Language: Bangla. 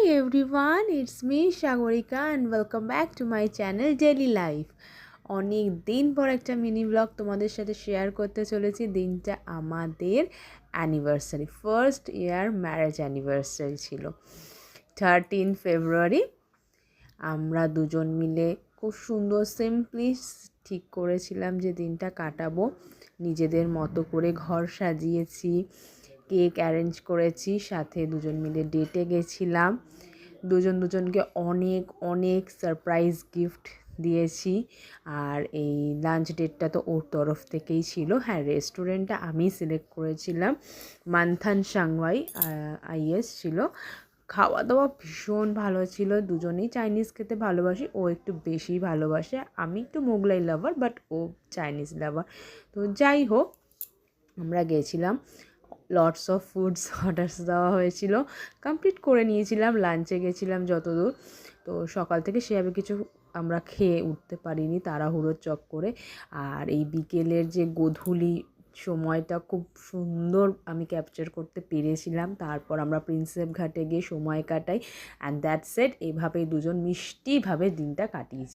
everyone, it's me Shagorika and welcome back to my channel Daily Life. অনেক দিন পর একটা মিনি ব্লগ তোমাদের সাথে শেয়ার করতে চলেছি। দিনটা আমাদের anniversary, first year marriage anniversary ছিল 13 ফেব্রুয়ারি। আমরা দুজন মিলে খুব সুন্দর সিম্পলি ঠিক করেছিলাম যে দিনটা কাটাবো। নিজেদের মতো করে ঘর সাজিয়েছি, কেক অ্যারেঞ্জ করেছি, সাথে দুজন মিলে ডেটে গেছিলাম। দুজনকে অনেক অনেক সারপ্রাইজ গিফট দিয়েছি। আর এই লাঞ্চ ডেটটা তো ওর তরফ থেকেই ছিল। হ্যাঁ, রেস্টুরেন্টটা আমি সিলেক্ট করেছিলাম, মান্থান সাংওয়াই আইএস ছিল। খাওয়া দাওয়া ভীষণ ভালো ছিল। দুজনেই চাইনিজ খেতে ভালোবাসি, ও একটু বেশি ভালোবাসে, আমি একটু মোগলাই লাভার বাট ও চাইনিজ লাভার। তো যাই হোক, আমরা গেছিলাম, লটস অফ ফুডস অর্ডার্স দেওয়া হয়েছিল, কমপ্লিট করে নিয়েছিলাম। লাঞ্চে গেছিলাম যতদূর, তো সকাল থেকে সেভাবে কিছু আমরা খেয়ে উঠতে পারিনি তাড়াহুড়োর চক্করে। আর এই বিকেলের যে গোধূলি সময়টা খুব সুন্দর আমি ক্যাপচার করতে পেরেছিলাম। তারপর আমরা প্রিন্সেপ ঘাটে গিয়ে সময় কাটাই, অ্যান্ড দ্যাটস ইট। এভাবেই দুজন মিষ্টিভাবে দিনটা কাটিয়েছি।